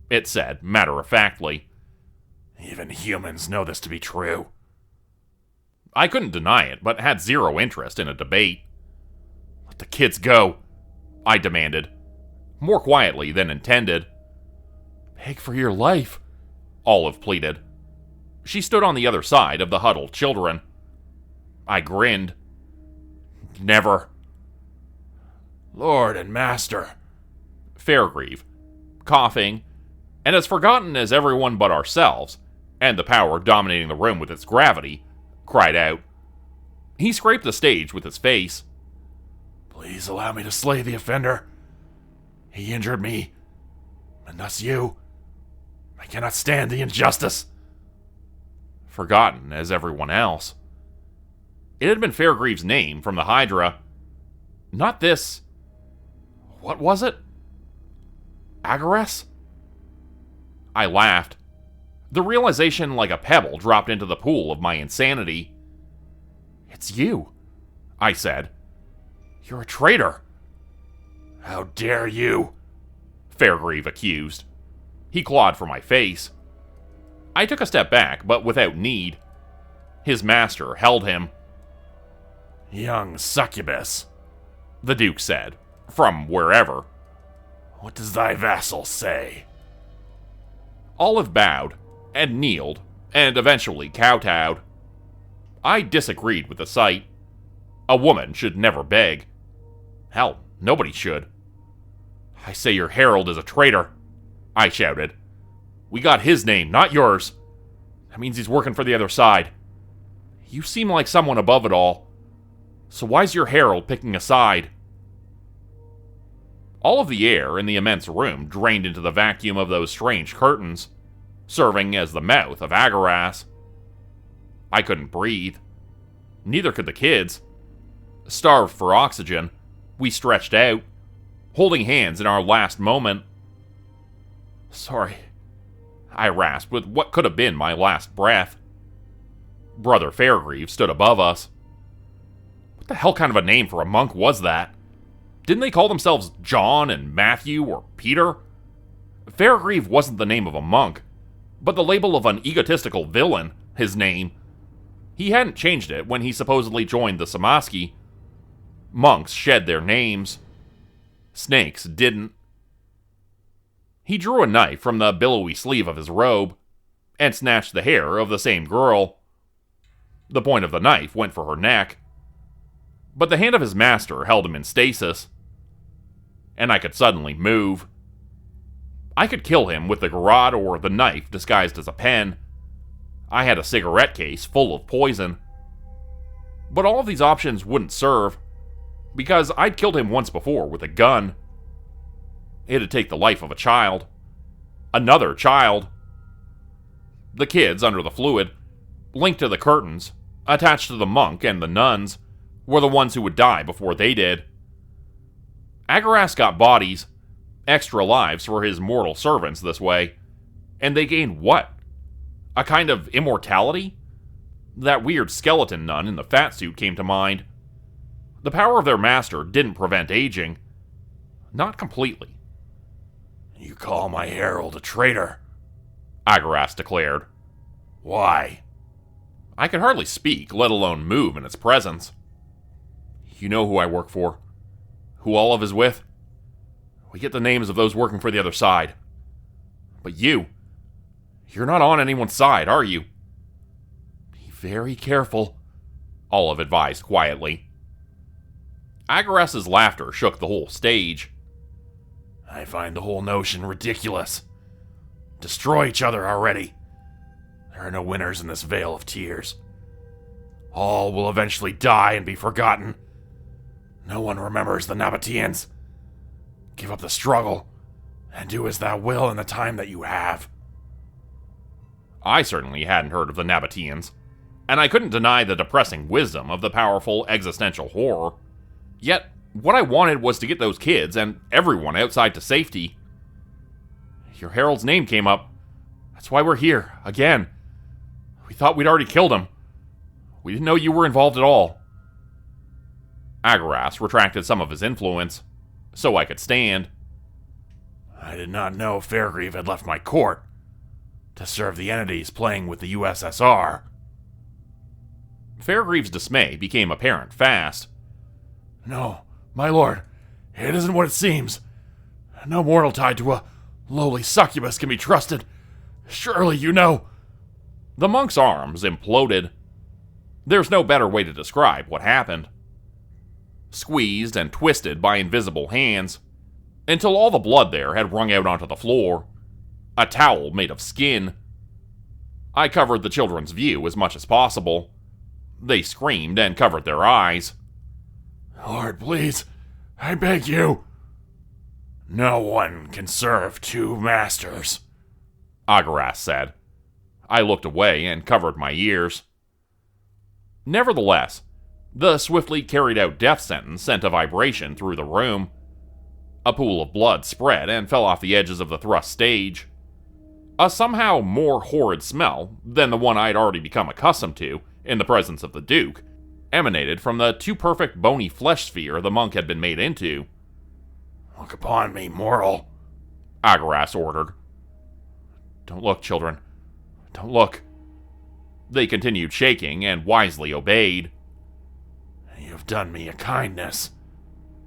it said matter-of-factly. Even humans know this to be true. I couldn't deny it, but had zero interest in a debate. Let the kids go, I demanded, more quietly than intended. Beg for your life, Olive pleaded. She stood on the other side of the huddled children. I grinned. Never. Lord and Master, Fairgrieve, coughing, and as forgotten as everyone but ourselves, and the power dominating the room with its gravity, cried out. He scraped the stage with his face. Please allow me to slay the offender. He injured me, and thus you. I cannot stand the injustice. Forgotten as everyone else. It had been Fairgrieve's name from the Hydra. Not this. What was it? Agaress? I laughed. The realization like a pebble dropped into the pool of my insanity. It's you, I said. You're a traitor. How dare you? Fairgrieve accused. He clawed for my face. I took a step back, but without need. His master held him. Young succubus, the Duke said, from wherever. What does thy vassal say? Olive bowed, and kneeled, and eventually kowtowed. I disagreed with the sight. A woman should never beg. Hell, nobody should. I say your herald is a traitor, I shouted. We got his name, not yours. That means he's working for the other side. You seem like someone above it all. So why's your herald picking a side? All of the air in the immense room drained into the vacuum of those strange curtains, serving as the mouth of Agaress. I couldn't breathe. Neither could the kids. Starved for oxygen, we stretched out, holding hands in our last moment. Sorry, I rasped with what could have been my last breath. Brother Fairgrieve stood above us. What the hell kind of a name for a monk was that? Didn't they call themselves John and Matthew or Peter? Fairgrieve wasn't the name of a monk, but the label of an egotistical villain, his name. He hadn't changed it when he supposedly joined the Samaski. Monks shed their names. Snakes didn't. He drew a knife from the billowy sleeve of his robe, and snatched the hair of the same girl. The point of the knife went for her neck, but the hand of his master held him in stasis, and I could suddenly move. I could kill him with the garrote or the knife disguised as a pen. I had a cigarette case full of poison. But all of these options wouldn't serve, because I'd killed him once before with a gun. It'd take the life of a child. Another child. The kids under the fluid, linked to the curtains, attached to the monk and the nuns, were the ones who would die before they did. Agaras got bodies, extra lives for his mortal servants this way, and they gained what? A kind of immortality? That weird skeleton nun in the fat suit came to mind. The power of their master didn't prevent aging. Not completely. You call my herald a traitor? Agaras declared. Why? I could hardly speak, let alone move in its presence. You know who I work for. Who Olive is with. We get the names of those working for the other side. But you're not on anyone's side, are you? Be very careful, Olive advised quietly. Agaras' laughter shook the whole stage. I find the whole notion ridiculous. Destroy each other already. There are no winners in this vale of tears. All will eventually die and be forgotten. No one remembers the Nabateans. Give up the struggle, and do as thou will in the time that you have. I certainly hadn't heard of the Nabateans, and I couldn't deny the depressing wisdom of the powerful existential horror. Yet, what I wanted was to get those kids and everyone outside to safety. Your herald's name came up. That's why we're here, again. We thought we'd already killed him. We didn't know you were involved at all. Agaras retracted some of his influence, so I could stand. I did not know Fairgrieve had left my court to serve the entities playing with the USSR. Fairgrieve's dismay became apparent fast. No, my lord, it isn't what it seems. No mortal tied to a lowly succubus can be trusted. Surely you know. The monk's arms imploded. There's no better way to describe what happened. Squeezed and twisted by invisible hands, until all the blood there had wrung out onto the floor. A towel made of skin. I covered the children's view as much as possible. They screamed and covered their eyes. Lord, please, I beg you. No one can serve two masters, Agaras said. I looked away and covered my ears. Nevertheless, the swiftly carried out death sentence sent a vibration through the room. A pool of blood spread and fell off the edges of the thrust stage. A somehow more horrid smell than the one I'd already become accustomed to in the presence of the Duke emanated from the too-perfect bony flesh sphere the monk had been made into. Look upon me, mortal, Agaras ordered. Don't look, children. Don't look. They continued shaking and wisely obeyed. You've done me a kindness,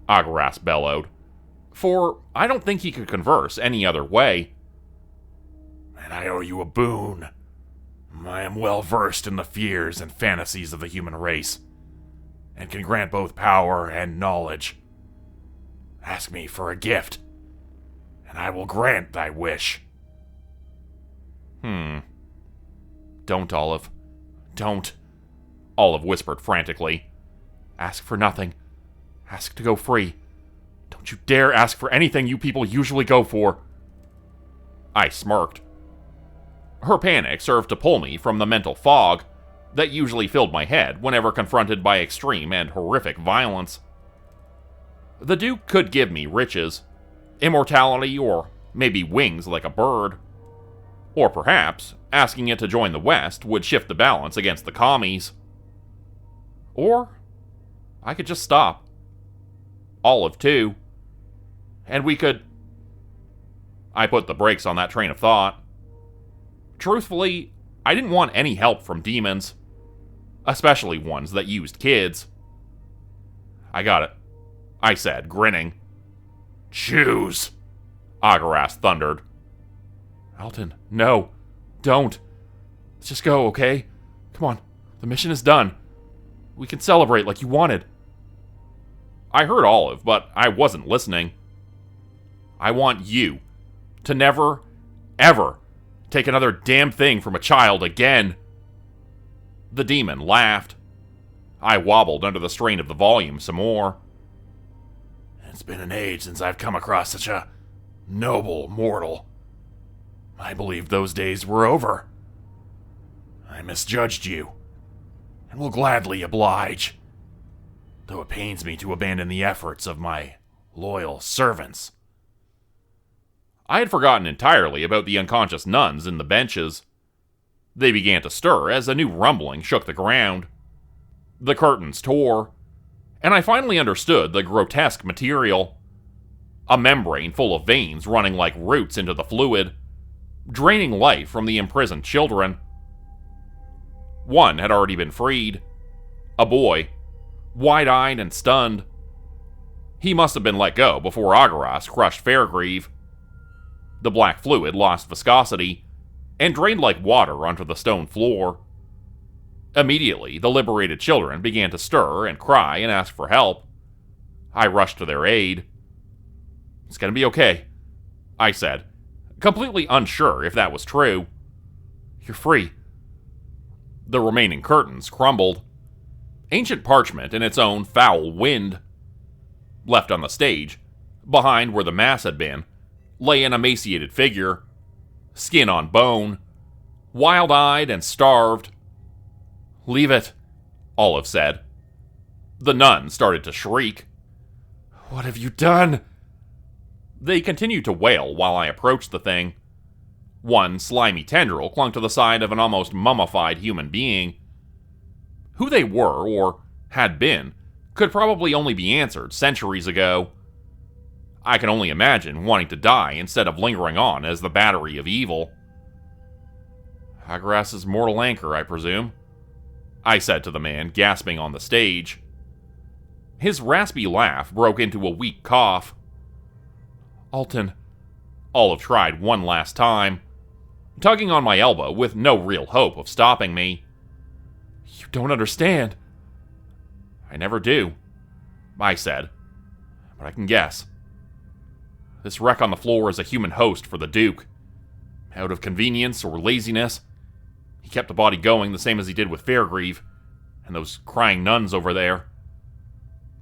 Agaras bellowed, for I don't think he could converse any other way. And I owe you a boon. I am well versed in the fears and fantasies of the human race, and can grant both power and knowledge. Ask me for a gift, and I will grant thy wish. Don't, Olive. Don't, Olive whispered frantically. Ask for nothing. Ask to go free. Don't you dare ask for anything you people usually go for. I smirked. Her panic served to pull me from the mental fog that usually filled my head whenever confronted by extreme and horrific violence. The Duke could give me riches, immortality, or maybe wings like a bird. Or perhaps asking it to join the West would shift the balance against the commies. Or I could just stop. Olive, too. And we could... I put the brakes on that train of thought. Truthfully, I didn't want any help from demons. Especially ones that used kids. I got it, I said, grinning. Choose, Agaras thundered. Alton, no. Don't. Let's just go, okay? Come on, the mission is done. We can celebrate like you wanted. I heard Olive, but I wasn't listening. I want you to never, ever take another damn thing from a child again. The demon laughed. I wobbled under the strain of the volume some more. It's been an age since I've come across such a noble mortal. I believed those days were over. I misjudged you, and will gladly oblige, though it pains me to abandon the efforts of my loyal servants. I had forgotten entirely about the unconscious nuns in the benches. They began to stir as a new rumbling shook the ground. The curtains tore, and I finally understood the grotesque material. A membrane full of veins running like roots into the fluid, draining life from the imprisoned children. One had already been freed. A boy, wide-eyed and stunned. He must have been let go before Agaras crushed Fairgrieve. The black fluid lost viscosity and drained like water onto the stone floor. Immediately, the liberated children began to stir and cry and ask for help. I rushed to their aid. "It's gonna be okay," I said, completely unsure if that was true. "You're free." The remaining curtains crumbled. Ancient parchment in its own foul wind. Left on the stage, behind where the mass had been, lay an emaciated figure, skin on bone, wild-eyed and starved. "Leave it," Olive said. The nuns started to shriek. "What have you done?" They continued to wail while I approached the thing. One slimy tendril clung to the side of an almost mummified human being. Who they were, or had been, could probably only be answered centuries ago. I can only imagine wanting to die instead of lingering on as the battery of evil. "Agaras' mortal anchor, I presume," I said to the man gasping on the stage. His raspy laugh broke into a weak cough. "Alton," Olive tried one last time, tugging on my elbow with no real hope of stopping me. "You don't understand." "I never do," I said, "but I can guess. This wreck on the floor is a human host for the Duke. Out of convenience or laziness, he kept the body going the same as he did with Fairgrieve and those crying nuns over there.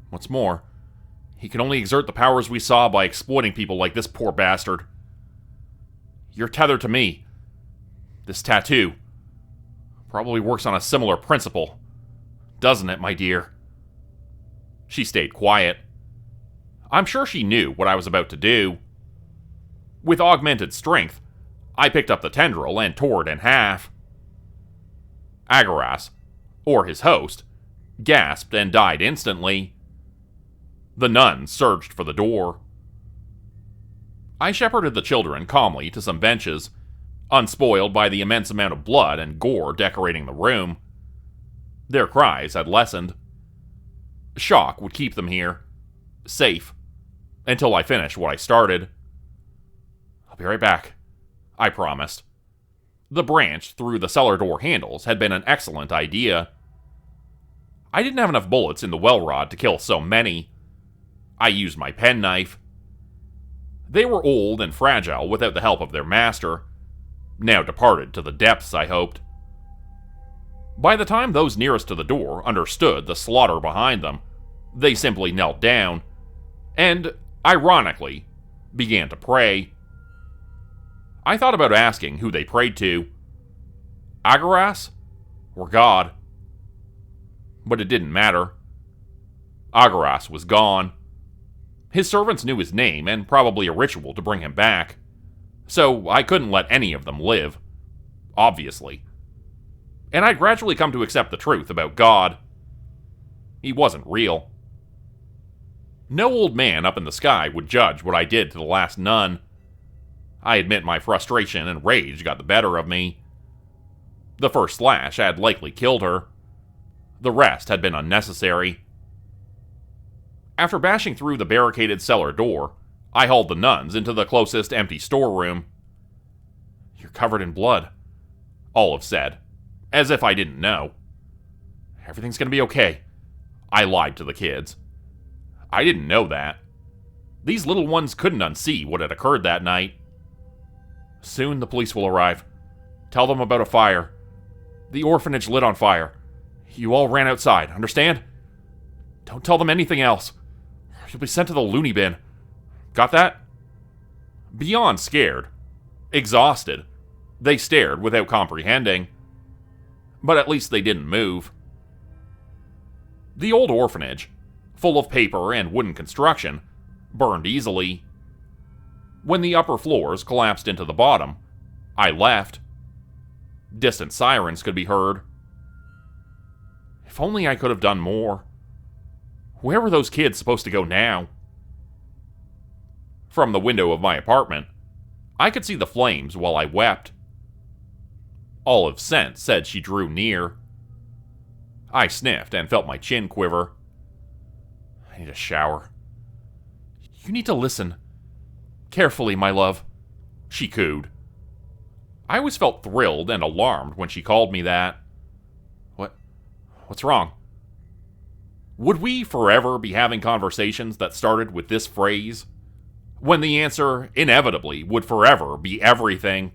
What's more, he can only exert the powers we saw by exploiting people like this poor bastard. You're tethered to me. This tattoo probably works on a similar principle, doesn't it, my dear?" She stayed quiet. I'm sure she knew what I was about to do. With augmented strength, I picked up the tendril and tore it in half. Agaras, or his host, gasped and died instantly. The nuns surged for the door. I shepherded the children calmly to some benches, unspoiled by the immense amount of blood and gore decorating the room. Their cries had lessened. Shock would keep them here, safe, until I finished what I started. "I'll be right back," I promised. The branch through the cellar door handles had been an excellent idea. I didn't have enough bullets in the well rod to kill so many. I used my penknife. They were old and fragile without the help of their master, now departed to the depths, I hoped. By the time those nearest to the door understood the slaughter behind them, they simply knelt down, and, ironically, began to pray. I thought about asking who they prayed to. Agaras or God? But it didn't matter. Agaras was gone. His servants knew his name and probably a ritual to bring him back, so I couldn't let any of them live, obviously. And I'd gradually come to accept the truth about God. He wasn't real. No old man up in the sky would judge what I did to the last nun. I admit my frustration and rage got the better of me. The first slash had likely killed her. The rest had been unnecessary. After bashing through the barricaded cellar door, I hauled the nuns into the closest empty storeroom. "You're covered in blood," Olive said, As if I didn't know. Everything's gonna be okay. I lied to the kids. I didn't know that. These little ones couldn't unsee what had occurred that night. Soon the police will arrive. Tell them about a fire. The orphanage lit on fire. You all ran outside, understand? Don't tell them anything else. You'll be sent to the loony bin. Got that? Beyond scared, exhausted, they stared without comprehending. But at least they didn't move. The old orphanage, full of paper and wooden construction, burned easily. When the upper floors collapsed into the bottom, I left. Distant sirens could be heard. If only I could have done more. Where were those kids supposed to go now? From the window of my apartment, I could see the flames while I wept. Olive's scent said she drew near. I sniffed and felt my chin quiver. I need a shower. You need to listen. Carefully, my love, she cooed. I always felt thrilled and alarmed when she called me that. What's wrong? Would we forever be having conversations that started with this phrase? When the answer, inevitably, would forever be everything.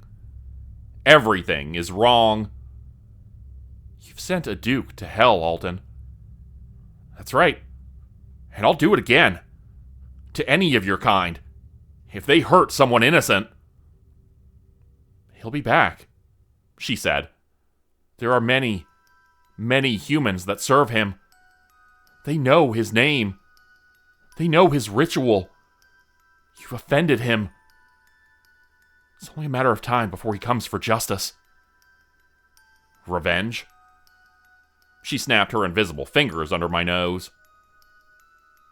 Everything is wrong. You've sent a duke to hell, Alton. That's right. And I'll do it again. To any of your kind. If they hurt someone innocent. He'll be back, she said. There are many, many humans that serve him. They know his name. They know his ritual. You've offended him. It's only a matter of time before he comes for justice. Revenge? She snapped her invisible fingers under my nose.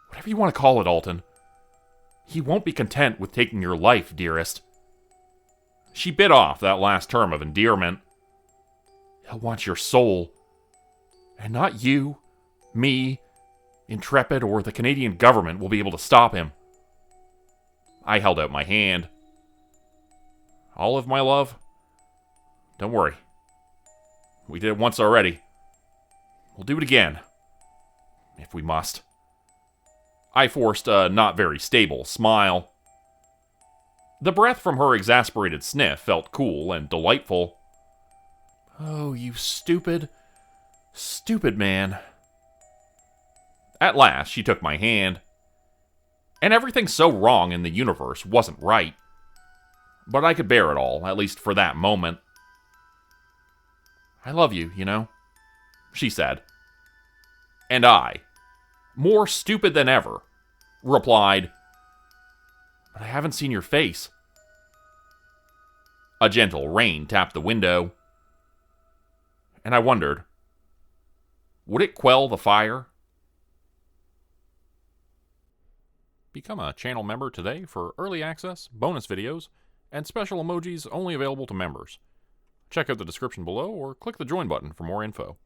Whatever you want to call it, Alton. He won't be content with taking your life, dearest. She bit off that last term of endearment. He'll want your soul. And not you, me, Intrepid, or the Canadian government will be able to stop him. I held out my hand. Olive, my love, don't worry. We did it once already. We'll do it again. If we must. I forced a not very stable smile. The breath from her exasperated sniff felt cool and delightful. Oh, you stupid, stupid man. At last, she took my hand. And everything so wrong in the universe wasn't right. But I could bear it all, at least for that moment. I love you, you know, she said. And I, more stupid than ever, replied, But I haven't seen your face. A gentle rain tapped the window. And I wondered, would it quell the fire? Become a channel member today for early access, bonus videos, and special emojis only available to members. Check out the description below or click the join button for more info.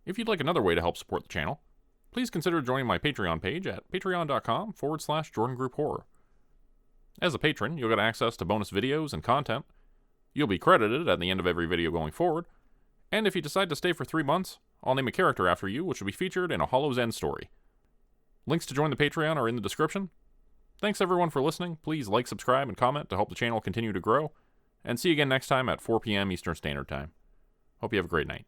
If you'd like another way to help support the channel, please consider joining my Patreon page at patreon.com/JordanGroupHorror. As a patron, you'll get access to bonus videos and content. You'll be credited at the end of every video going forward, and if you decide to stay for 3 months, I'll name a character after you which will be featured in a Hollow's End story. Links to join the Patreon are in the description. Thanks everyone for listening. Please like, subscribe, and comment to help the channel continue to grow. And see you again next time at 4 p.m. Eastern Standard Time. Hope you have a great night.